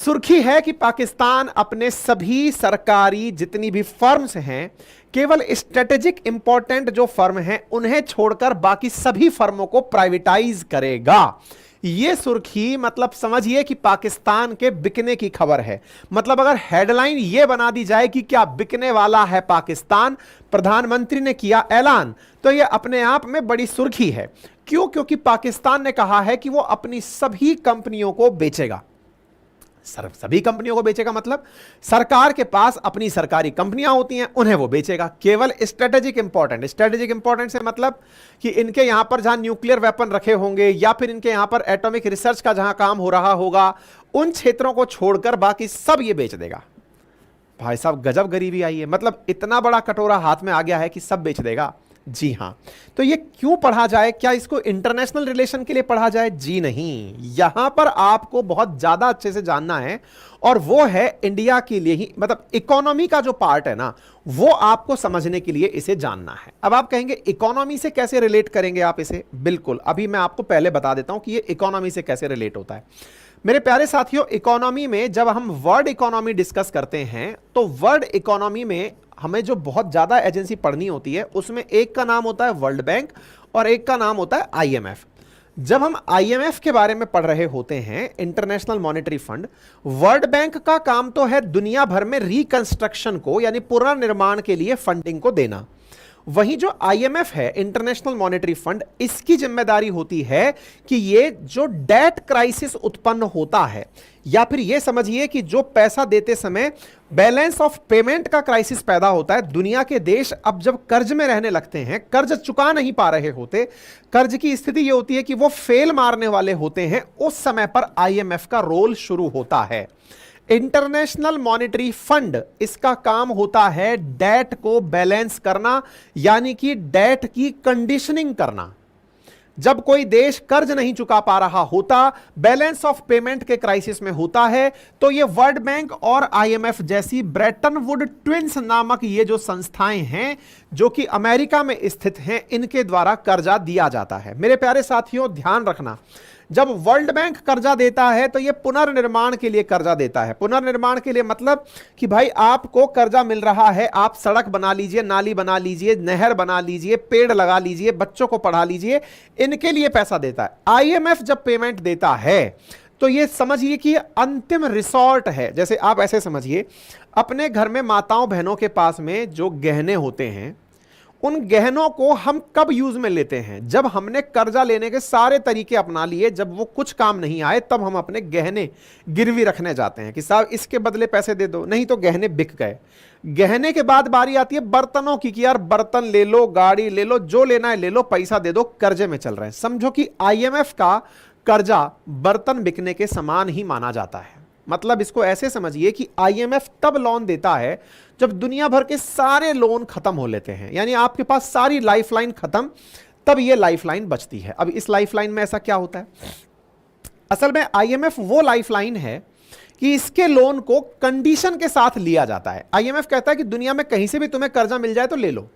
सुर्खी है कि पाकिस्तान अपने सभी सरकारी जितनी भी फर्म्स हैं, केवल स्ट्रेटेजिक इंपॉर्टेंट जो फर्म हैं उन्हें छोड़कर बाकी सभी फर्मों को प्राइवेटाइज करेगा। यह सुर्खी मतलब समझिए कि पाकिस्तान के बिकने की खबर है। मतलब अगर हेडलाइन यह बना दी जाए कि क्या बिकने वाला है पाकिस्तान, प्रधानमंत्री ने किया ऐलान, तो यह अपने आप में बड़ी सुर्खी है। क्यों? क्योंकि पाकिस्तान ने कहा है कि वो अपनी सभी कंपनियों को बेचेगा। सभी कंपनियों को बेचेगा मतलब सरकार के पास अपनी सरकारी कंपनियां होती हैं, उन्हें वो बेचेगा। केवल स्ट्रेटेजिक इंपॉर्टेंट से मतलब कि इनके यहां पर जहां न्यूक्लियर वेपन रखे होंगे या फिर इनके यहां पर एटॉमिक रिसर्च का जहां काम हो रहा होगा, उन क्षेत्रों को छोड़कर बाकी सब ये बेच देगा। भाई साहब गजब गरीबी आई है। मतलब इतना बड़ा कटोरा हाथ में आ गया है कि सब बेच देगा। जी हां, तो ये क्यों पढ़ा जाए? क्या इसको इंटरनेशनल रिलेशन के लिए पढ़ा जाए? जी नहीं, यहां पर आपको बहुत ज्यादा अच्छे से जानना है और वो है इंडिया के लिए ही, मतलब इकोनॉमी का जो पार्ट है ना, वो आपको समझने के लिए इसे जानना है। अब आप कहेंगे इकोनॉमी से कैसे रिलेट करेंगे आप इसे? बिल्कुल, अभी मैं आपको पहले बता देता हूं कि ये इकोनॉमी से कैसे रिलेट होता है। मेरे प्यारे साथियों, इकोनॉमी में जब हम वर्ल्ड इकोनॉमी डिस्कस करते हैं तो वर्ल्ड इकोनॉमी में हमें जो बहुत ज्यादा एजेंसी पढ़नी होती है, उसमें एक का नाम होता है वर्ल्ड बैंक और एक का नाम होता है आईएमएफ। जब हम आईएमएफ के बारे में पढ़ रहे होते हैं, international monetary fund, world bank का काम तो है दुनिया भर में रिकंस्ट्रक्शन को यानी पुनर्निर्माण के लिए फंडिंग को देना। वहीं जो आईएमएफ है, इंटरनेशनल मॉनेटरी फंड, इसकी जिम्मेदारी होती है कि ये जो डेट क्राइसिस उत्पन्न होता है या फिर ये समझिए कि जो पैसा देते समय बैलेंस ऑफ पेमेंट का क्राइसिस पैदा होता है, दुनिया के देश अब जब कर्ज में रहने लगते हैं, कर्ज चुका नहीं पा रहे होते, कर्ज की स्थिति ये होती है कि वो फेल मारने वाले होते हैं, उस समय पर आईएमएफ का रोल शुरू होता है। इंटरनेशनल मॉनेटरी फंड, इसका काम होता है डेट को बैलेंस करना, यानी कि डेट की कंडीशनिंग करना। जब कोई देश कर्ज नहीं चुका पा रहा होता, बैलेंस ऑफ पेमेंट के क्राइसिस में होता है, तो ये वर्ल्ड बैंक और आईएमएफ जैसी ब्रेटन वुड ट्विंस नामक ये जो संस्थाएं हैं जो कि अमेरिका में स्थित हैं, इनके द्वारा कर्जा दिया जाता है। मेरे प्यारे साथियों ध्यान रखना, जब वर्ल्ड बैंक कर्जा देता है तो यह पुनर्निर्माण के लिए कर्जा देता है। पुनर्निर्माण के लिए मतलब कि भाई आपको कर्जा मिल रहा है, आप सड़क बना लीजिए, नाली बना लीजिए, नहर बना लीजिए, पेड़ लगा लीजिए, बच्चों को पढ़ा लीजिए, इनके लिए पैसा देता है। आईएमएफ जब पेमेंट देता है तो यह समझिए कि अंतिम रिसोर्ट है। जैसे आप ऐसे समझिए, अपने घर में माताओं बहनों के पास में जो गहने होते हैं, उन गहनों को हम कब यूज में लेते हैं? जब हमने कर्जा लेने के सारे तरीके अपना लिए, जब वो कुछ काम नहीं आए, तब हम अपने गहने गिरवी रखने जाते हैं कि साहब इसके बदले पैसे दे दो, नहीं तो गहने बिक गए। गहने के बाद बारी आती है बर्तनों की कि यार बर्तन ले लो, गाड़ी ले लो, जो लेना है ले लो, पैसा दे दो, कर्जे में चल रहे हैं। समझो कि आईएमएफ का कर्जा बर्तन बिकने के समान ही माना जाता है। मतलब इसको ऐसे समझिए कि आईएमएफ तब लोन देता है जब दुनिया भर के सारे लोन खत्म हो लेते हैं, यानी आपके पास सारी लाइफलाइन खत्म, तब ये लाइफलाइन बचती है। अब इस लाइफलाइन में ऐसा क्या होता है? असल में आईएमएफ वो लाइफलाइन है कि इसके लोन को कंडीशन के साथ लिया जाता है। आईएमएफ कहता है कि दुनिया में कहीं से भी तुम्हें कर्जा मिल जाए तो ले लो,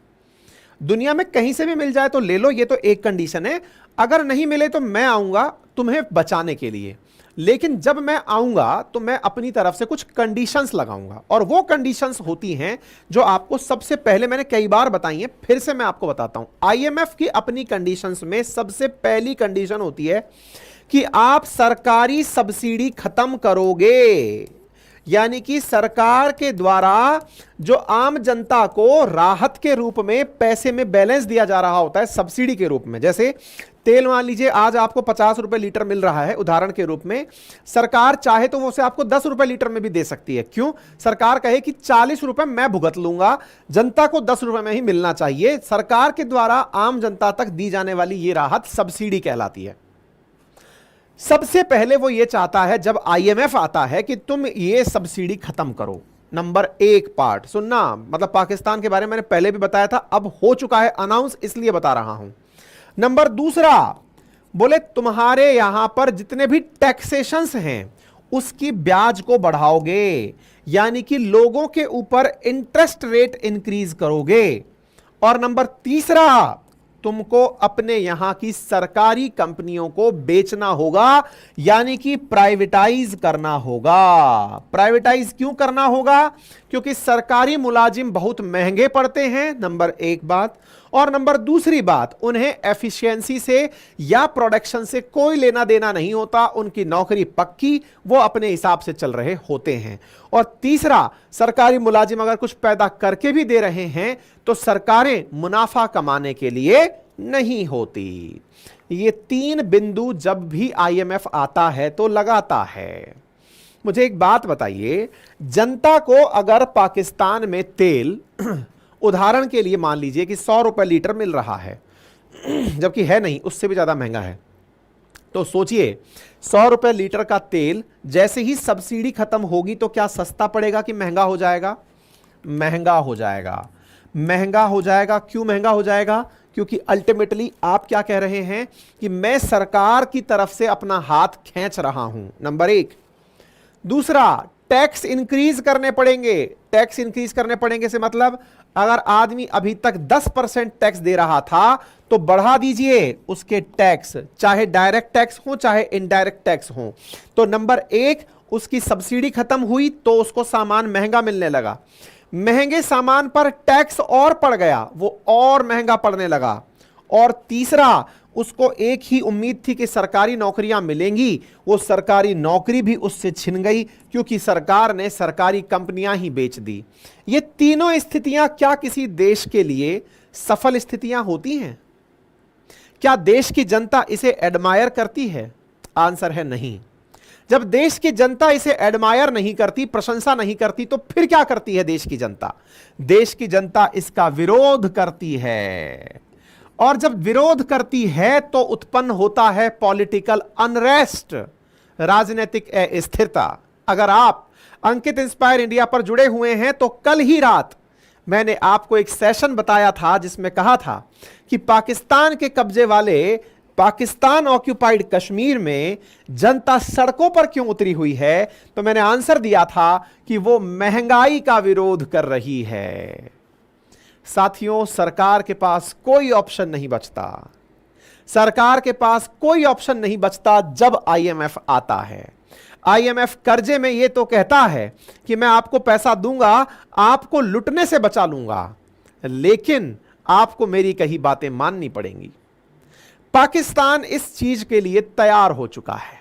दुनिया में कहीं से भी मिल जाए तो ले लो, ये तो एक कंडीशन है। अगर नहीं मिले तो मैं आऊंगा तुम्हें बचाने के लिए, लेकिन जब मैं आऊंगा तो मैं अपनी तरफ से कुछ कंडीशंस लगाऊंगा, और वो कंडीशंस होती हैं जो आपको सबसे पहले मैंने कई बार बताई हैं, फिर से मैं आपको बताता हूं। आईएमएफ की अपनी कंडीशंस में सबसे पहली कंडीशन होती है कि आप सरकारी सब्सिडी खत्म करोगे, यानी कि सरकार के द्वारा जो आम जनता को राहत के रूप में पैसे में बैलेंस दिया जा रहा होता है सब्सिडी के रूप में। जैसे तेल मान लीजिए आज आपको 50 रुपए लीटर मिल रहा है उदाहरण के रूप में, सरकार चाहे तो वो उसे आपको 10 रुपए लीटर में भी दे सकती है। क्यों? सरकार कहे कि 40 रुपए मैं भुगत लूंगा, जनता को 10 रुपए में ही मिलना चाहिए। सरकार के द्वारा आम जनता तक दी जाने वाली ये राहत सब्सिडी कहलाती है। सबसे पहले वो ये चाहता है जब आईएमएफ आता है कि तुम ये सब्सिडी खत्म करो। नंबर एक पार्ट सुनना, मतलब पाकिस्तान के बारे में मैंने पहले भी बताया था, अब हो चुका है अनाउंस, इसलिए बता रहा हूं। नंबर दूसरा, बोले तुम्हारे यहां पर जितने भी टैक्सेशंस हैं उसकी ब्याज को बढ़ाओगे, यानी कि लोगों के ऊपर इंटरेस्ट रेट इंक्रीज करोगे। और नंबर तीसरा, तुमको अपने यहां की सरकारी कंपनियों को बेचना होगा, यानी कि प्राइवेटाइज करना होगा। प्राइवेटाइज क्यों करना होगा? क्योंकि सरकारी मुलाजिम बहुत महंगे पड़ते हैं, नंबर एक बात। और नंबर दूसरी बात, उन्हें एफिशिएंसी से या प्रोडक्शन से कोई लेना देना नहीं होता, उनकी नौकरी पक्की, वो अपने हिसाब से चल रहे होते हैं। और तीसरा, सरकारी मुलाजिम अगर कुछ पैदा करके भी दे रहे हैं तो सरकारें मुनाफा कमाने के लिए नहीं होती। ये तीन बिंदु जब भी आईएमएफ आता है तो लगाता है। मुझे एक बात बताइए, जनता को अगर पाकिस्तान में तेल उदाहरण के लिए मान लीजिए कि 100 रुपए लीटर मिल रहा है, जबकि है नहीं, उससे भी ज्यादा महंगा है, तो सोचिए 100 रुपए लीटर का तेल जैसे ही सब्सिडी खत्म होगी तो क्या सस्ता पड़ेगा कि महंगा हो जाएगा? महंगा हो जाएगा। महंगा हो जाएगा। क्यों महंगा हो जाएगा? क्योंकि अल्टीमेटली आप क्या कह रहे हैं कि मैं सरकार की तरफ से अपना हाथ खींच रहा हूं, नंबर एक। दूसरा, टैक्स इंक्रीज करने पड़ेंगे। टैक्स इंक्रीज करने पड़ेंगे से मतलब अगर आदमी अभी तक 10% टैक्स दे रहा था तो बढ़ा दीजिए उसके टैक्स, चाहे डायरेक्ट टैक्स हो चाहे इनडायरेक्ट टैक्स हो। तो नंबर एक, उसकी सब्सिडी खत्म हुई तो उसको सामान महंगा मिलने लगा। महंगे सामान पर टैक्स और पड़ गया, वो और महंगा पड़ने लगा। और तीसरा, उसको एक ही उम्मीद थी कि सरकारी नौकरियां मिलेंगी, वो सरकारी नौकरी भी उससे छिन गई क्योंकि सरकार ने सरकारी कंपनियां ही बेच दी। ये तीनों स्थितियां क्या किसी देश के लिए सफल स्थितियां होती हैं? क्या देश की जनता इसे एडमायर करती है? आंसर है नहीं। जब देश की जनता इसे एडमायर नहीं करती, प्रशंसा नहीं करती, तो फिर क्या करती है देश की जनता? देश की जनता इसका विरोध करती है। और जब विरोध करती है तो उत्पन्न होता है पॉलिटिकल अनरेस्ट, राजनीतिक अस्थिरता। अगर आप अंकित इंस्पायर इंडिया पर जुड़े हुए हैं तो कल ही रात मैंने आपको एक सेशन बताया था जिसमें कहा था कि पाकिस्तान के कब्जे वाले पाकिस्तान ऑक्यूपाइड कश्मीर में जनता सड़कों पर क्यों उतरी हुई है, तो मैंने आंसर दिया था कि वो महंगाई का विरोध कर रही है। साथियों, सरकार के पास कोई ऑप्शन नहीं बचता। सरकार के पास कोई ऑप्शन नहीं बचता जब आईएमएफ आता है। आईएमएफ कर्जे में यह तो कहता है कि मैं आपको पैसा दूंगा, आपको लुटने से बचा लूंगा, लेकिन आपको मेरी कही बातें माननी पड़ेंगी। पाकिस्तान इस चीज के लिए तैयार हो चुका है।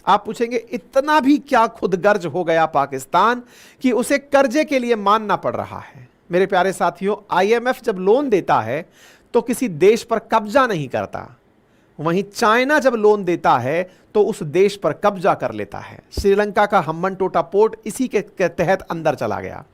आप पूछेंगे इतना भी क्या खुदगर्ज हो गया पाकिस्तान कि उसे कर्जे के लिए मानना पड़ रहा है? मेरे प्यारे साथियों, आईएमएफ जब लोन देता है तो किसी देश पर कब्जा नहीं करता। वहीं चाइना जब लोन देता है तो उस देश पर कब्जा कर लेता है। श्रीलंका का हम्बनटोटा पोर्ट इसी के तहत अंदर चला गया।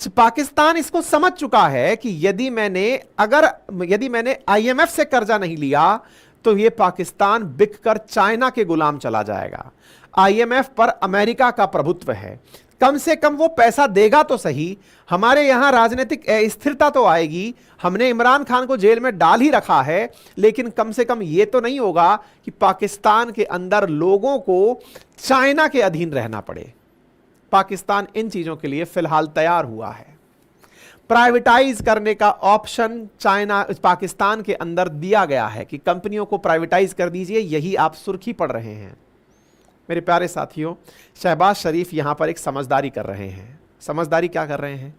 पाकिस्तान इसको समझ चुका है कि यदि मैंने आईएमएफ से कर्जा नहीं लिया तो यह पाकिस्तान बिककर चाइना के गुलाम चला जाएगा। आईएमएफ पर अमेरिका का प्रभुत्व है, कम से कम वो पैसा देगा तो सही। हमारे यहां राजनीतिक अस्थिरता तो आएगी, हमने इमरान खान को जेल में डाल ही रखा है, लेकिन कम से कम ये तो नहीं होगा कि पाकिस्तान के अंदर लोगों को चाइना के अधीन रहना पड़े। पाकिस्तान इन चीजों के लिए फिलहाल तैयार हुआ है। प्राइवेटाइज करने का ऑप्शन पाकिस्तान के अंदर दिया गया है कि कंपनियों को प्राइवेटाइज कर दीजिए, यही आप सुर्खी पढ़ रहे हैं। मेरे प्यारे साथियों, शहबाज शरीफ यहां पर एक समझदारी कर रहे हैं। समझदारी क्या कर रहे हैं?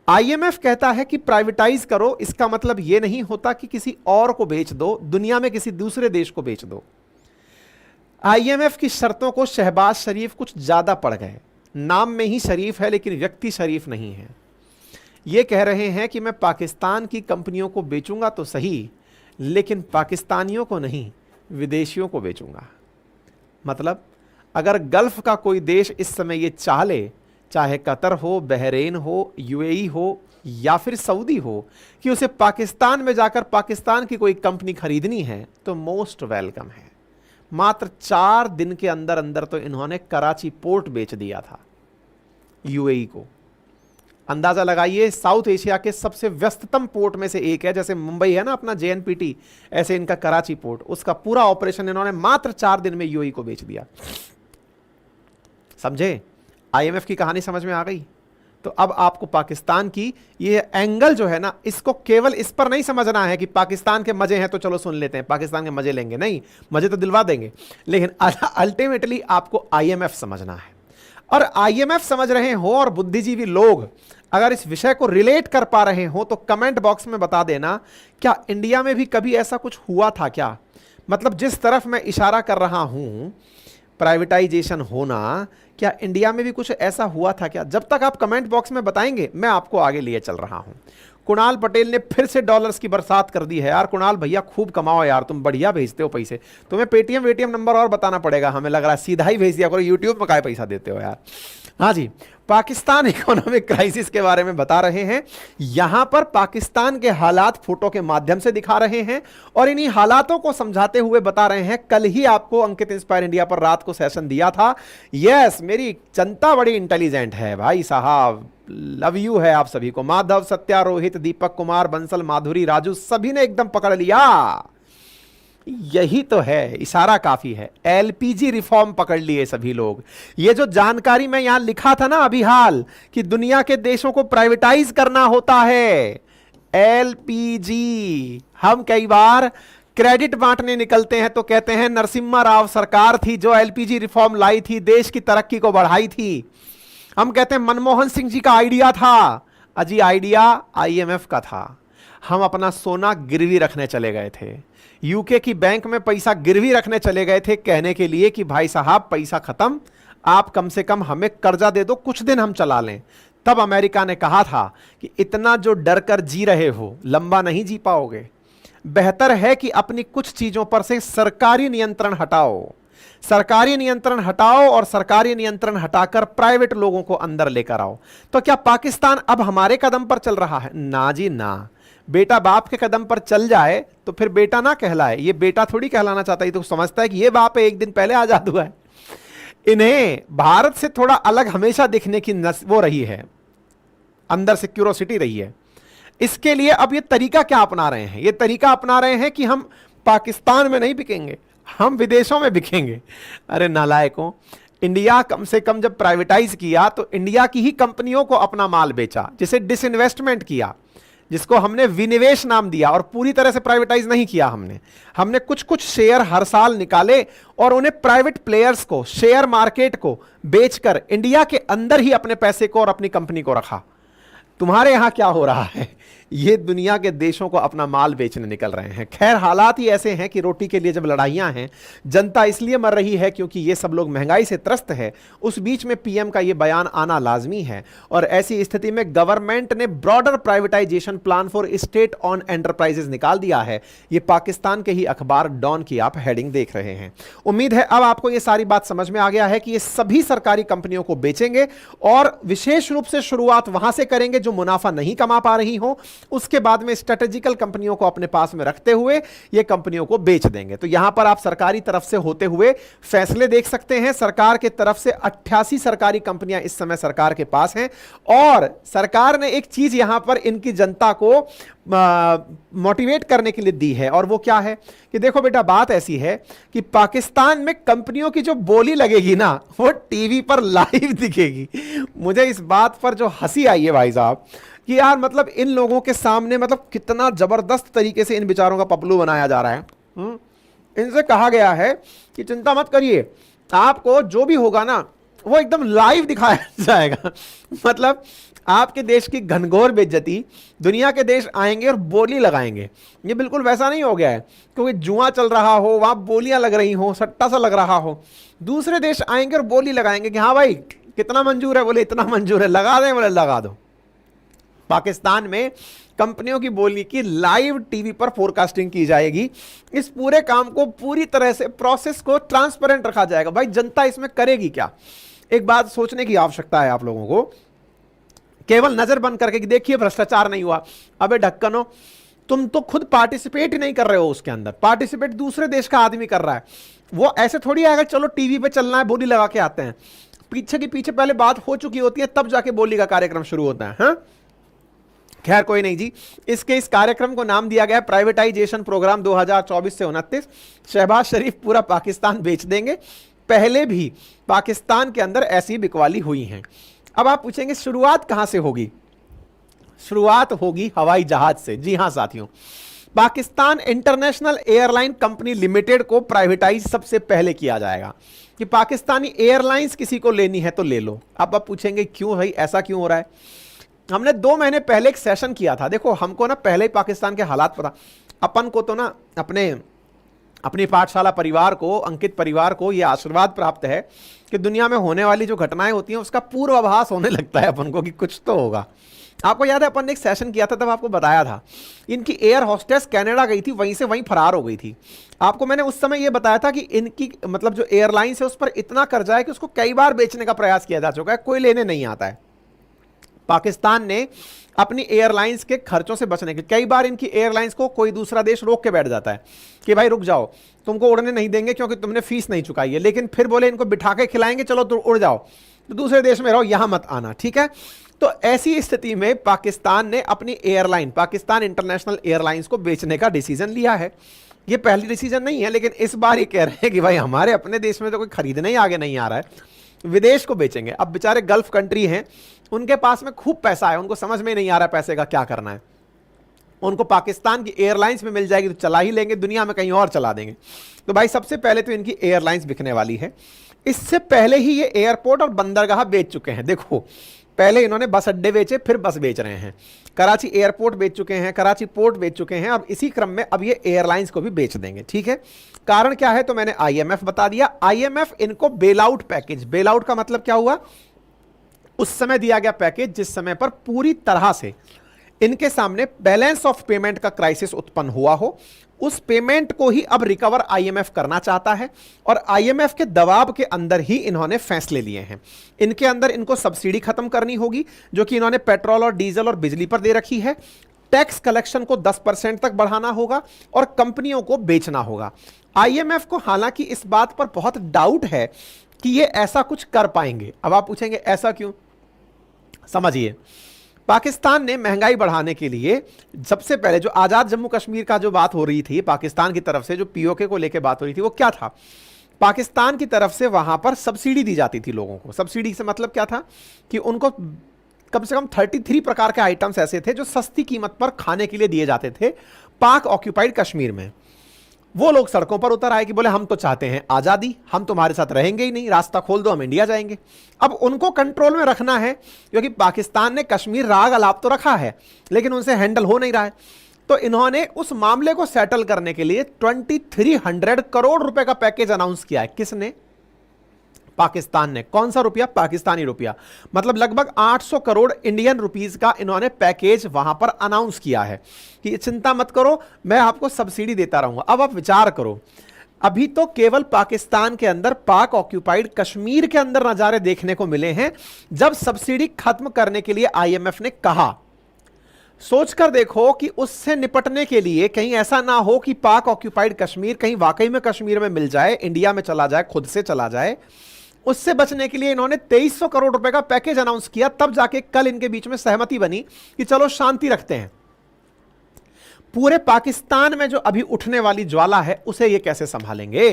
आईएमएफ कहता है कि प्राइवेटाइज करो, इसका मतलब यह नहीं होता कि किसी और को बेच दो, दुनिया में किसी दूसरे देश को बेच दो। आईएमएफ की शर्तों को शहबाज शरीफ कुछ ज्यादा पड़ गए। नाम में ही शरीफ है लेकिन व्यक्ति शरीफ नहीं है। यह कह रहे हैं कि मैं पाकिस्तान की कंपनियों को बेचूंगा तो सही, लेकिन पाकिस्तानियों को नहीं, विदेशियों को बेचूंगा। मतलब अगर गल्फ का कोई देश इस समय ये चाह ले, चाहे कतर हो, बहरीन हो, यूएई हो या फिर सऊदी हो, कि उसे पाकिस्तान में जाकर पाकिस्तान की कोई कंपनी खरीदनी है, तो मोस्ट वेलकम है। मात्र 4 दिन के अंदर अंदर तो इन्होंने कराची पोर्ट बेच दिया था यूएई को। अंदाजा लगाइए, साउथ एशिया के सबसे व्यस्ततम पोर्ट में से एक है। जैसे मुंबई है ना अपना जेएनपीटी, ऐसे इनका कराची पोर्ट, उसका पूरा ऑपरेशन इन्होंने मात्र 4 दिन में यूएई को बेच दिया। समझे? आईएमएफ की कहानी समझ में आ गई? तो अब आपको पाकिस्तान की ये एंगल जो है ना, इसको केवल इस पर नहीं समझना है कि पाकिस्तान के मजे हैं तो चलो सुन लेते हैं, पाकिस्तान के मजे लेंगे, नहीं, मजे तो दिलवा देंगे, लेकिन अल्टीमेटली आपको आईएमएफ समझना है। और आईएमएफ समझ रहे हो और बुद्धिजीवी लोग अगर इस विषय को रिलेट कर पा रहे हो तो कमेंट बॉक्स में बता देना, क्या इंडिया में भी कभी ऐसा कुछ हुआ था क्या? मतलब जिस तरफ मैं इशारा कर रहा हूं प्राइवेटाइजेशन होना, क्या इंडिया में भी कुछ ऐसा हुआ था क्या? जब तक आप कमेंट बॉक्स में बताएंगे मैं आपको आगे लिए चल रहा हूं। कुणाल पटेल ने फिर से डॉलर्स की बरसात कर दी है। यार कुणाल भैया खूब कमाओ यार, तुम बढ़िया भेजते हो पैसे, तुम्हें पेटीएम वेटीएम नंबर और बताना पड़ेगा, हमें लग रहा है सीधा ही भेज दिया करो, यूट्यूब में काय पैसा देते हो यार। हाँ जी, पाकिस्तान इकोनॉमिक क्राइसिस के बारे में बता रहे हैं। यहां पर पाकिस्तान के हालात फोटो के माध्यम से दिखा रहे हैं और इन्हीं हालातों को समझाते हुए बता रहे हैं। कल ही आपको अंकित इंस्पायर इंडिया पर रात को सेशन दिया था। यस, मेरी जनता बड़ी इंटेलिजेंट है भाई साहब, लव यू है आप सभी को। माधव, सत्या, रोहित, दीपक कुमार, बंसल, माधुरी, राजू, सभी ने एकदम पकड़ लिया। यही तो है, इशारा काफी है। एलपीजी रिफॉर्म पकड़ लिए सभी लोग। ये जो जानकारी मैं यहां लिखा था ना अभी हाल कि दुनिया के देशों को प्राइवेटाइज करना होता है, एलपीजी। हम कई बार क्रेडिट बांटने निकलते हैं तो कहते हैं नरसिम्हा राव सरकार थी जो एलपीजी रिफॉर्म लाई थी, देश की तरक्की को बढ़ाई थी। हम कहते हैं मनमोहन सिंह जी का आइडिया था। अजी आइडिया आईएमएफ का था। हम अपना सोना गिरवी रखने चले गए थे, यूके की बैंक में पैसा गिरवी रखने चले गए थे कहने के लिए कि भाई साहब पैसा खत्म, आप कम से कम हमें कर्जा दे दो, कुछ दिन हम चला लें। तब अमेरिका ने कहा था कि इतना जो डर कर जी रहे हो लंबा नहीं जी पाओगे, बेहतर है कि अपनी कुछ चीजों पर से सरकारी नियंत्रण हटाओ। सरकारी नियंत्रण हटाओ और सरकारी नियंत्रण हटाकर प्राइवेट लोगों को अंदर लेकर आओ। तो क्या पाकिस्तान अब हमारे कदम पर चल रहा है? ना जी ना। बेटा बाप के कदम पर चल जाए तो फिर बेटा ना कहलाए। ये बेटा थोड़ी कहलाना चाहता है, तो समझता है कि ये बाप है, एक दिन पहले आजाद हुआ है। इन्हें भारत से थोड़ा अलग हमेशा दिखने की वो रही है, अंदर से क्यूरोसिटी रही है। इसके लिए अब ये तरीका क्या अपना रहे हैं? ये तरीका अपना रहे हैं कि हम पाकिस्तान में नहीं बिकेंगे, हम विदेशों में बिकेंगे। अरे नालायकों, इंडिया कम से कम जब प्राइवेटाइज किया तो इंडिया की ही कंपनियों को अपना माल बेचा, जिसे डिसइन्वेस्टमेंट किया, जिसको हमने विनिवेश नाम दिया, और पूरी तरह से प्राइवेटाइज नहीं किया। हमने कुछ कुछ शेयर हर साल निकाले और उन्हें प्राइवेट प्लेयर्स को, शेयर मार्केट को बेचकर इंडिया के अंदर ही अपने पैसे को और अपनी कंपनी को रखा। तुम्हारे यहां क्या हो रहा है? ये दुनिया के देशों को अपना माल बेचने निकल रहे हैं। खैर, हालात ही ऐसे हैं कि रोटी के लिए जब लड़ाइयां हैं, जनता इसलिए मर रही है क्योंकि ये सब लोग महंगाई से त्रस्त है। उस बीच में पीएम का ये बयान आना लाजमी है और ऐसी स्थिति में गवर्नमेंट ने broader privatisation plan for state on enterprises निकाल दिया है। ये पाकिस्तान के ही अखबार डॉन की आप हेडिंग देख रहे हैं। उम्मीद है अब आपको ये सारी बात समझ में आ गया है कि ये सभी सरकारी कंपनियों को बेचेंगे और विशेष रूप से शुरुआत वहां से करेंगे जो मुनाफा नहीं कमा पा रही हो। उसके बाद में स्ट्रेटेजिकल कंपनियों को अपने पास में रखते हुए ये कंपनियों को बेच देंगे। तो यहां पर आप सरकारी तरफ से होते हुए फैसले देख सकते हैं। सरकार के तरफ से 88 सरकारी कंपनियां इस समय सरकार के पास हैं और सरकार ने एक चीज यहां पर इनकी जनता को मोटिवेट करने के लिए दी है, और वो क्या है कि देखो बेटा, बात ऐसी है कि पाकिस्तान में कंपनियों की जो बोली लगेगी ना, वो टीवी पर लाइव दिखेगी। मुझे इस बात पर जो हंसी आई है भाई साहब कि यार मतलब इन लोगों के सामने मतलब कितना जबरदस्त तरीके से इन बेचारों का पपलू बनाया जा रहा है। इनसे कहा गया है कि चिंता मत करिए, आपको जो भी होगा ना वो एकदम लाइव दिखाया जाएगा। मतलब आपके देश की घनघोर बेइज्जती दुनिया के देश आएंगे और बोली लगाएंगे। ये बिल्कुल वैसा नहीं हो गया है क्योंकि जुआ चल रहा हो, वहां बोलियां लग रही हो, सट्टा सा लग रहा हो। दूसरे देश आएंगे और बोली लगाएंगे कि हाँ भाई कितना मंजूर है, बोले इतना मंजूर है, लगा दें, बोले लगा दो। पाकिस्तान में कंपनियों की बोली की लाइव टीवी पर फोरकास्टिंग की जाएगी। इस पूरे काम को पूरी तरह से प्रोसेस को ट्रांसपेरेंट रखा जाएगा। भाई जनता इसमें करेगी क्या? एक बात सोचने की आवश्यकता है आप लोगों को। केवल नजर बंद करके कि देखिए भ्रष्टाचार नहीं हुआ, अबे ढक्कनो, तुम तो खुद पार्टिसिपेट ही नहीं कर रहे हो उसके अंदर। पार्टिसिपेट दूसरे देश का आदमी कर रहा है। वो ऐसे थोड़ी आएगा चलो टीवी पे चलना है बोली लगा के आते हैं। पीछे की पीछे पहले बात हो चुकी होती है, तब जाके बोली का कार्यक्रम शुरू होता है। हाँ? खैर कोई नहीं जी, इस कार्यक्रम को नाम दिया गया प्राइवेटाइजेशन प्रोग्राम 2024 से 29। शहबाज शरीफ पूरा पाकिस्तान बेच देंगे। पहले भी पाकिस्तान के अंदर ऐसी बिकवाली हुई हैं। अब आप पूछेंगे शुरुआत कहां से होगी? शुरुआत होगी हवाई जहाज से। जी हां साथियों, Pakistan international airline company limited को प्राइवेटाइज सबसे पहले किया जाएगा कि पाकिस्तानी एयरलाइंस किसी को लेनी है तो ले लो। अब आप पूछेंगे क्यों भाई, ऐसा क्यों हो रहा है? हमने 2 महीने पहले एक सेशन किया था। देखो हमको ना पहले ही पाकिस्तान के हालात पता, अपन को तो ना अपनी पाठशाला परिवार को, अंकित परिवार को यह आशीर्वाद प्राप्त है कि दुनिया में होने वाली जो घटनाएं होती हैं उसका पूर्वाभास होने लगता है अपन को कि कुछ तो होगा। आपको याद है अपन ने एक सेशन किया था, तब आपको बताया था इनकी एयर होस्टेस कनाडा गई थी, वहीं से वहीं फरार हो गई थी। आपको मैंने उस समय यह बताया था कि इनकी मतलब जो एयरलाइंस है उस पर इतना कर्जा है कि उसको कई बार बेचने का प्रयास किया जा चुका है, कोई लेने नहीं आता है। पाकिस्तान ने अपनी एयरलाइंस के खर्चों से बचने के, कई बार इनकी एयरलाइंस को कोई दूसरा देश रोक के बैठ जाता है कि भाई रुक जाओ, तुमको उड़ने नहीं देंगे क्योंकि तुमने फीस नहीं चुकाई है, लेकिन फिर बोले इनको बिठा के खिलाएंगे, चलो तुम उड़ जाओ, तो दूसरे देश में रहो, यहां मत आना, ठीक है। तो ऐसी स्थिति में पाकिस्तान ने अपनी एयरलाइन, पाकिस्तान इंटरनेशनल एयरलाइंस को बेचने का डिसीजन लिया है। ये पहली डिसीजन नहीं है, लेकिन इस बार ये कह रहे हैं कि भाई हमारे अपने देश में तो कोई खरीदने ही आगे नहीं आ रहा है, विदेश को बेचेंगे। अब बेचारे गल्फ कंट्री हैं, उनके पास में खूब पैसा है, उनको समझ में नहीं आ रहा पैसे का क्या करना है। उनको पाकिस्तान की एयरलाइंस में मिल जाएगी तो चला ही लेंगे, दुनिया में कहीं और चला देंगे। तो भाई सबसे पहले तो इनकी एयरलाइंस बिकने वाली है। इससे पहले ही ये एयरपोर्ट और बंदरगाह बेच चुके हैं। देखो पहले इन्होंने बस अड्डे बेचे, फिर बस बेच रहे हैं, कराची एयरपोर्ट बेच चुके हैं, कराची पोर्ट बेच चुके हैं, अब इसी क्रम में अब ये एयरलाइंस को भी बेच देंगे, ठीक है। कारण क्या है तो मैंने आईएमएफ बता दिया। आईएमएफ इनको bail out package, bail out का मतलब क्या हुआ, उस समय दिया गया पैकेज जिस समय पर पूरी तरह से इनके सामने बैलेंस ऑफ पेमेंट का क्राइसिस उत्पन्न हुआ हो, उस पेमेंट को ही अब रिकवर आईएमएफ करना चाहता है। और आईएमएफ के दबाव के अंदर ही इन्होंने फैसले लिए हैं। इनके अंदर इनको सब्सिडी खत्म करनी होगी जो कि इन्होंने पेट्रोल और डीजल और बिजली पर दे रखी है। टैक्स कलेक्शन को 10% तक बढ़ाना होगा और कंपनियों को बेचना होगा। आईएमएफ को हालांकि इस बात पर बहुत डाउट है कि ये ऐसा कुछ कर पाएंगे। अब आप पूछेंगे ऐसा क्यों, समझिए। पाकिस्तान ने महंगाई बढ़ाने के लिए सबसे पहले जो आजाद जम्मू कश्मीर का जो बात हो रही थी पाकिस्तान की तरफ से, जो पीओके को लेकर बात हो रही थी, वो क्या था, पाकिस्तान की तरफ से वहां पर सब्सिडी दी जाती थी लोगों को। सब्सिडी से मतलब क्या था कि उनको कम से कम 33 प्रकार के आइटम्स ऐसे थे जो सस्ती कीमत पर खाने के लिए दिए जाते थे पाक ऑक्यूपाइड कश्मीर में। वो लोग सड़कों पर उतर आए कि बोले हम तो चाहते हैं आजादी, हम तुम्हारे साथ रहेंगे ही नहीं, रास्ता खोल दो, हम इंडिया जाएंगे। अब उनको कंट्रोल में रखना है क्योंकि पाकिस्तान ने कश्मीर राग अलाप तो रखा है लेकिन उनसे हैंडल हो नहीं रहा है। तो इन्होंने उस मामले को सेटल करने के लिए 2300 करोड़ रुपए का पैकेज अनाउंस किया है। किसने, पाकिस्तान ने। कौन सा रुपया, पाकिस्तानी रुपया, मतलब लगभग 800 करोड़ इंडियन रुपीस का इन्होंने पैकेज वहां पर अनाउंस किया है कि चिंता मत करो, मैं आपको सब्सिडी देता रहूंगा। अब आप विचार करो, अभी तो केवल पाकिस्तान के अंदर पाक ऑक्यूपाइड कश्मीर के अंदर नजारे देखने को मिले हैं जब सब्सिडी खत्म करने के लिए आईएमएफ ने कहा। सोचकर देखो कि उससे निपटने के लिए कहीं ऐसा ना हो कि पाक ऑक्यूपाइड कश्मीर कहीं वाकई में कश्मीर में मिल जाए, इंडिया में चला जाए, खुद से चला जाए। उससे बचने के लिए इन्होंने 2300 करोड़ रुपए का पैकेज अनाउंस किया, तब जाके कल इनके बीच में सहमति बनी कि चलो शांति रखते हैं। पूरे पाकिस्तान में जो अभी उठने वाली ज्वाला है उसे ये कैसे संभालेंगे।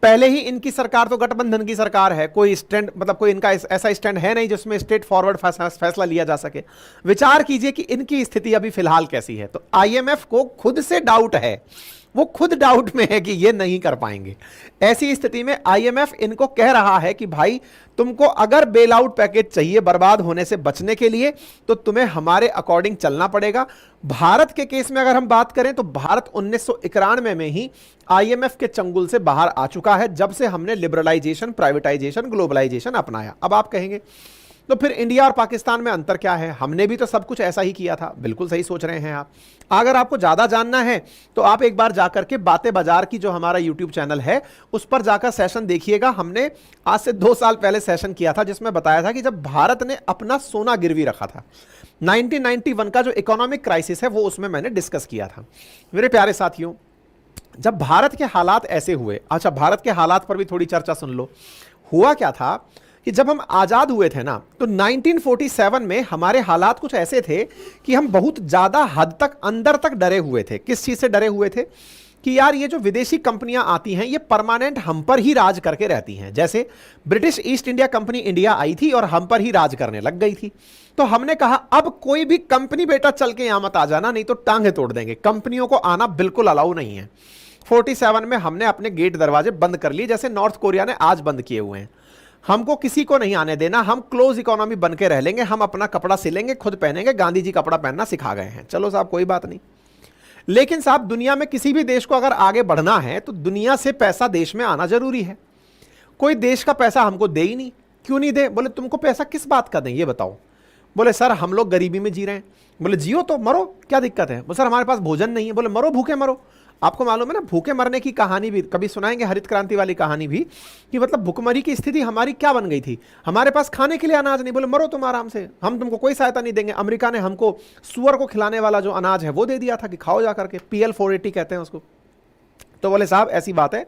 पहले ही इनकी सरकार तो गठबंधन की सरकार है, कोई स्टैंड मतलब कोई इनका ऐसा स्टैंड है नहीं जिसमें स्ट्रेट फॉरवर्ड फैसला लिया जा सके। विचार कीजिए कि इनकी स्थिति अभी फिलहाल कैसी है। तो आईएमएफ को खुद से डाउट है, वो खुद डाउट में है कि ये नहीं कर पाएंगे। ऐसी स्थिति में आईएमएफ इनको कह रहा है कि भाई तुमको अगर बेल आउट पैकेज चाहिए बर्बाद होने से बचने के लिए तो तुम्हें हमारे अकॉर्डिंग चलना पड़ेगा। भारत के केस में अगर हम बात करें तो भारत 1991 में ही आईएमएफ के चंगुल से बाहर आ चुका है जब से हमने लिबरलाइजेशन, प्राइवेटाइजेशन, ग्लोबलाइजेशन अपनाया। अब आप कहेंगे तो फिर इंडिया और पाकिस्तान में अंतर क्या है, हमने भी तो सब कुछ ऐसा ही किया था। बिल्कुल सही सोच रहे हैं आप। अगर आपको ज्यादा जानना है तो आप एक बार जाकर के बातें बाजार की जो हमारा यूट्यूब चैनल है उस पर जाकर सेशन देखिएगा। हमने आज से 2 साल पहले सेशन किया था जिसमें बताया था कि जब भारत ने अपना सोना गिरवी रखा था, 1991 का जो इकोनॉमिक क्राइसिस है वो उसमें मैंने डिस्कस किया था। मेरे प्यारे साथियों, जब भारत के हालात ऐसे हुए, अच्छा भारत के हालात पर भी थोड़ी चर्चा सुन लो। हुआ क्या था कि जब हम आजाद हुए थे ना तो 1947 में हमारे हालात कुछ ऐसे थे कि हम बहुत ज्यादा हद तक अंदर तक डरे हुए थे। किस चीज से डरे हुए थे कि यार ये जो विदेशी कंपनियां आती हैं ये परमानेंट हम पर ही राज करके रहती हैं। जैसे British east India company India I थी और हम पर ही राज करने लग गई थी, तो हमने कहा अब कोई भी कंपनी बेटा चल के यहां मत आ जाना, नहीं तो टांगे तोड़ देंगे। कंपनियों को आना बिल्कुल अलाउ नहीं है। 47 में हमने अपने गेट दरवाजे बंद कर लिए, जैसे नॉर्थ कोरिया ने आज बंद किए हुए हैं। हमको किसी को नहीं आने देना, हम क्लोज इकोनॉमी बन के रह लेंगे, हम अपना कपड़ा सिलेंगे, खुद पहनेंगे, गांधी जी कपड़ा पहनना सिखा गए हैं। चलो साहब कोई बात नहीं। लेकिन साहब दुनिया में किसी भी देश को अगर आगे बढ़ना है तो दुनिया से पैसा देश में आना जरूरी है। कोई देश का पैसा हमको दे ही नहीं। क्यों नहीं दे? बोले तुमको पैसा किस बात का दें ये बताओ। बोले सर हम लोग गरीबी में जी रहे हैं। बोले जियो तो मरो, क्या दिक्कत है? बोले सर हमारे पास भोजन नहीं है। बोले मरो, भूखे मरो। आपको मालूम है ना भूखे मरने की कहानी भी कभी सुनाएंगे, हरित क्रांति वाली कहानी भी, कि मतलब भूखमरी की स्थिति हमारी क्या बन गई थी। हमारे पास खाने के लिए अनाज नहीं। बोले मरो तुम आराम से, हम तुमको कोई सहायता नहीं देंगे। अमेरिका ने हमको सुअर को खिलाने वाला जो अनाज है वो दे दिया था कि खाओ जा करके, PL 480 कहते हैं उसको। तो बोले साहब ऐसी बात है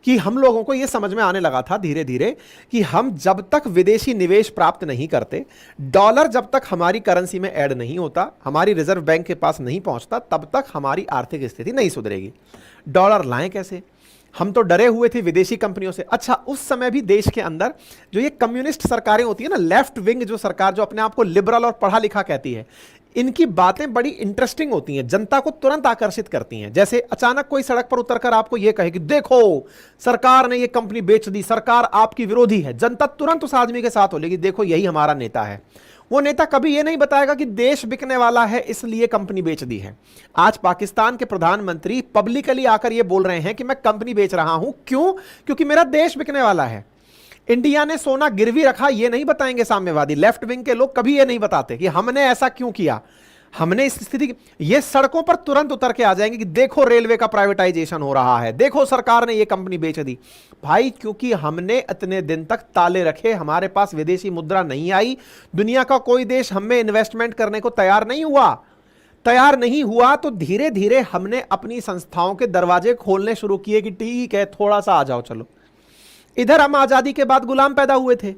कि हम लोगों को यह समझ में आने लगा था धीरे धीरे कि हम जब तक विदेशी निवेश प्राप्त नहीं करते, डॉलर जब तक हमारी करेंसी में ऐड नहीं होता, हमारी रिजर्व बैंक के पास नहीं पहुंचता, तब तक हमारी आर्थिक स्थिति नहीं सुधरेगी। डॉलर लाएं कैसे? हम तो डरे हुए थे विदेशी कंपनियों से। अच्छा उस समय भी देश के अंदर जो ये कम्युनिस्ट सरकारें होती है ना, लेफ्ट विंग जो सरकार जो अपने आप को लिबरल और पढ़ा लिखा कहती है, इनकी बातें बड़ी इंटरेस्टिंग होती हैं, जनता को तुरंत आकर्षित करती हैं। जैसे अचानक कोई सड़क पर उतरकर आपको यह कहे कि देखो सरकार ने यह कंपनी बेच दी, सरकार आपकी विरोधी है, जनता तुरंत उस आदमी के साथ बोलेगी देखो यही हमारा नेता है। वो नेता कभी यह नहीं बताएगा कि देश बिकने वाला है इसलिए कंपनी बेच दी है। आज पाकिस्तान के प्रधानमंत्री पब्लिकली आकर यह बोल रहे हैं कि मैं कंपनी बेच रहा हूं। क्यों? क्योंकि मेरा देश बिकने वाला है। इंडिया ने सोना गिरवी रखा, ये नहीं बताएंगे साम्यवादी लेफ्ट विंग के लोग, कभी ये नहीं बताते कि हमने ऐसा क्यों किया, हमने इस स्थिति। ये सड़कों पर तुरंत उतर के आ जाएंगे कि देखो रेलवे का प्राइवेटाइजेशन हो रहा है, देखो सरकार ने ये कंपनी बेच दी। भाई क्योंकि हमने इतने दिन तक ताले रखे, हमारे पास विदेशी मुद्रा नहीं आई, दुनिया का कोई देश हम में इन्वेस्टमेंट करने को तैयार नहीं हुआ, तो धीरे धीरे हमने अपनी संस्थाओं के दरवाजे खोलने शुरू किए कि ठीक है थोड़ा सा आ जाओ चलो। इधर हम आजादी के बाद गुलाम पैदा हुए थे।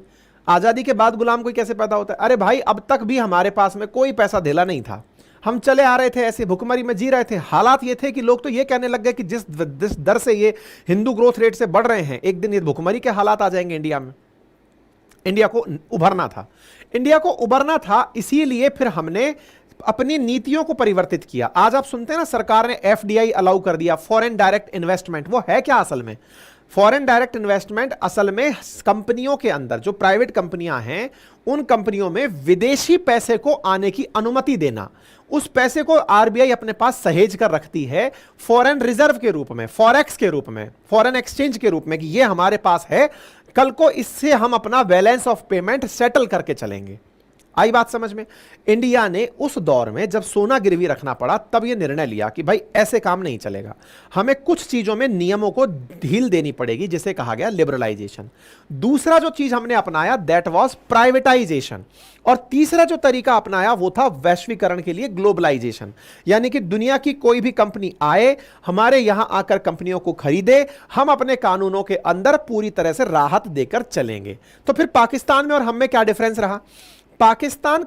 आजादी के बाद गुलाम कोई कैसे पैदा होता है? अरे भाई अब तक भी हमारे पास में कोई पैसा धेला नहीं था, हम चले आ रहे थे, ऐसे भुखमरी में जी रहे थे। हालात ये थे कि लोग तो ये कहने लग गए कि जिस दर से ये हिंदू ग्रोथ रेट से बढ़ रहे हैं, एक दिन ये भुखमरी के हालात आ जाएंगे इंडिया में। इंडिया को उभरना था, इसीलिए फिर हमने अपनी नीतियों को परिवर्तित किया। आज आप सुनते हैं ना सरकार ने FDI अलाउ कर दिया, फॉरेन डायरेक्ट इन्वेस्टमेंट। वो है क्या असल में? फॉरेन डायरेक्ट इन्वेस्टमेंट असल में कंपनियों के अंदर जो प्राइवेट कंपनियां हैं उन कंपनियों में विदेशी पैसे को आने की अनुमति देना। उस पैसे को RBI अपने पास सहेज कर रखती है फॉरेन रिजर्व के रूप में, फॉरेक्स के रूप में, फॉरेन एक्सचेंज के रूप में, कि ये हमारे पास है, कल को इससे हम अपना बैलेंस ऑफ पेमेंट सेटल करके चलेंगे। आई बात समझ में? इंडिया ने उस दौर में जब सोना गिरवी रखना पड़ा तब यह निर्णय लिया कि भाई ऐसे काम नहीं चलेगा, हमें कुछ चीजों में नियमों को ढील देनी पड़ेगी, जिसे कहा गया लिबरलाइजेशन। दूसरा जो चीज हमने अपनाया दैट वाज प्राइवेटाइजेशन। और तीसरा जो तरीका अपनाया वो था वैश्वीकरण के लिए ग्लोबलाइजेशन, यानी कि दुनिया की कोई भी कंपनी आए, हमारे यहां आकर कंपनियों को खरीदे, हम अपने कानूनों के अंदर पूरी तरह से राहत देकर चलेंगे। तो फिर पाकिस्तान में और हम में क्या डिफरेंस रहा? पाकिस्तान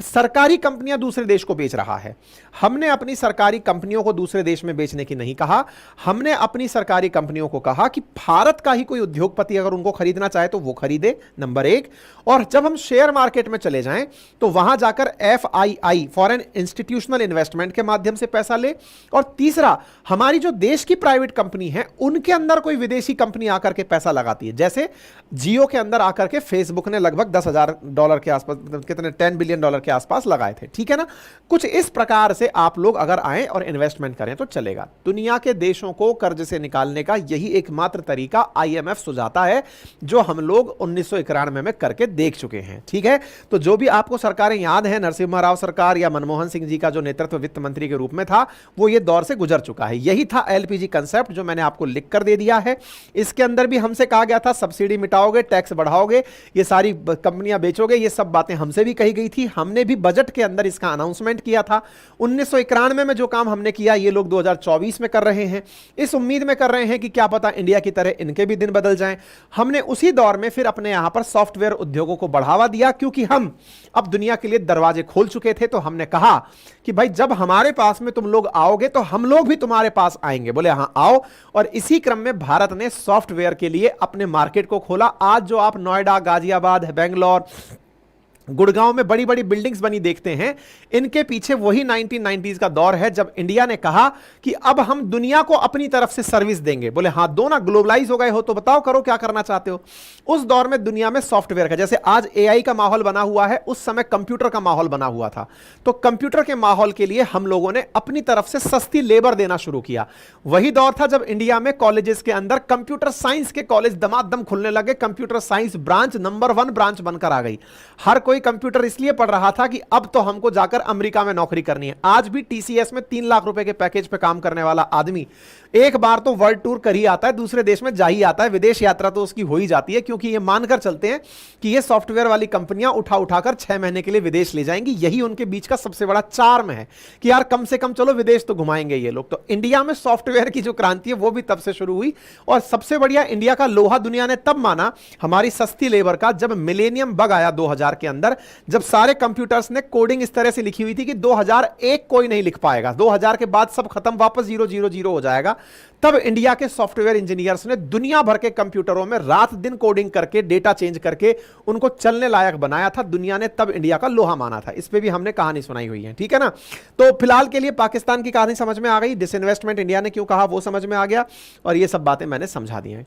सरकारी कंपनियां दूसरे देश को बेच रहा है, हमने अपनी सरकारी कंपनियों को दूसरे देश में बेचने की नहीं कहा। हमने अपनी सरकारी कंपनियों को कहा कि भारत का ही कोई उद्योगपति अगर उनको खरीदना चाहे तो वो खरीदे, नंबर एक। और जब हम शेयर मार्केट में चले जाएं तो वहां जाकर FII फॉरेन इंस्टीट्यूशनल इन्वेस्टमेंट के माध्यम से पैसा ले। और तीसरा, हमारी जो देश की प्राइवेट कंपनी है उनके अंदर कोई विदेशी कंपनी आकर के पैसा लगाती है। जैसे जियो के अंदर आकर के फेसबुक ने लगभग $10,000 के आसपास, कितने $10 बिलियन के आसपास लगाए थे, ठीक है ना? कुछ इस प्रकार से आप लोग अगर आए और इन्वेस्टमेंट करें तो चलेगा। दुनिया के देशों को कर्ज से निकालने का यही एकमात्र तरीका IMF सुझाता है, जो हम लोग 1991 में करके देख चुके हैं, ठीक है? तो जो भी आपको सरकारें याद है, नरसिम्हा राव सरकार या मनमोहन सिंह जी का जो नेतृत्व वित्त मंत्री के रूप में था, वो ये दौर से गुजर चुका है। यही था LPG कंसेप्ट जो मैंने आपको लिख कर दे दिया है। इसके अंदर भी हमसे कहा गया था सब्सिडी मिटाओगे, टैक्स बढ़ाओगे, ये सारी कंपनियां बेचोगे, ये सब बातें हमसे भी कही गई थी। हमने हमने भी बजट के अंदर इसका अनाउंसमेंट किया था। 1991 में जो काम हमने किया ये लोग 2024 में कर रहे हैं, इस उम्मीद में कर रहे हैं कि क्या पता इंडिया की तरह इनके भी दिन बदल जाएं। हमने उसी दौर में फिर अपने यहां पर सॉफ्टवेयर उद्योगों को बढ़ावा दिया, क्योंकि हम अब दुनिया के लिए दरवाजे खोल चुके थे। तो हमने कहा कि भाई जब हमारे पास में तुम लोग आओगे तो हम लोग भी तुम्हारे पास आएंगे। बोले हाँ आओ। और इसी क्रम में भारत ने सॉफ्टवेयर के लिए अपने मार्केट को खोला। आज जो आप नोएडा, गाजियाबाद, बेंगलोर, गुड़गांव में बड़ी बड़ी बिल्डिंग्स बनी देखते हैं, इनके पीछे वही 1990s का दौर है जब इंडिया ने कहा कि अब हम दुनिया को अपनी तरफ से सर्विस देंगे। बोले हाँ दो ना, ग्लोबलाइज हो गए हो तो बताओ करो क्या करना चाहते हो। उस दौर में दुनिया में सॉफ्टवेयर का, जैसे आज एआई का माहौल बना हुआ है, उस समय कंप्यूटर का माहौल बना हुआ था। तो कंप्यूटर के माहौल के लिए हम लोगों ने अपनी तरफ से सस्ती लेबर देना शुरू किया। वही दौर था जब इंडिया में कॉलेजेस के अंदर कंप्यूटर साइंस के कॉलेज दमादम खुलने लगे। Computer science branch number 1 branch बनकर आ गई। हर कोई कंप्यूटर इसलिए पढ़ रहा था कि अब तो हमको जाकर अमेरिका में नौकरी करनी है। आज भी टीसीएस में 3 लाख रुपए के पैकेज पे काम करने वाला आदमी एक बार तो वर्ल्ड टूर कर ही आता है, दूसरे देश में जा ही आता है। विदेश यात्रा तो उसकी हो ही जाती है, क्योंकि ये मानकर चलते हैं कि ये सॉफ्टवेयर वाली कंपनियां उठा उठाकर 6 महीने के लिए विदेश ले जाएंगी। यही उनके बीच का सबसे बड़ा चार्म है कि यार कम से कम चलो विदेश तो घुमाएंगे ये लोग। तो इंडिया में सॉफ्टवेयर की जो क्रांति है वो भी तब से शुरू हुई। और सबसे बढ़िया इंडिया का लोहा दुनिया ने तब माना, हमारी सस्ती लेबर का, जब मिलेनियम बग आया 2000 के अंदर, जब सारे कंप्यूटर्स ने कोडिंग इस तरह से लिखी हुई थी कि 2001 कोई नहीं लिख पाएगा, 2000 के बाद सब खत्म, वापस 000 हो जाएगा। तब इंडिया के सॉफ्टवेयर इंजीनियर्स ने दुनिया भर के कंप्यूटरों में रात दिन कोडिंग करके, डेटा चेंज करके उनको चलने लायक बनाया था। दुनिया ने तब इंडिया का लोहा माना था। इस पे भी हमने कहानी सुनाई हुई है, ठीक है ना। तो फिलहाल के लिए पाकिस्तान की कहानी समझ में आ गई, डिसइन्वेस्टमेंट इंडिया ने क्यों कहा वो समझ में आ गया, और ये सब बातें मैंने समझा दी हैं।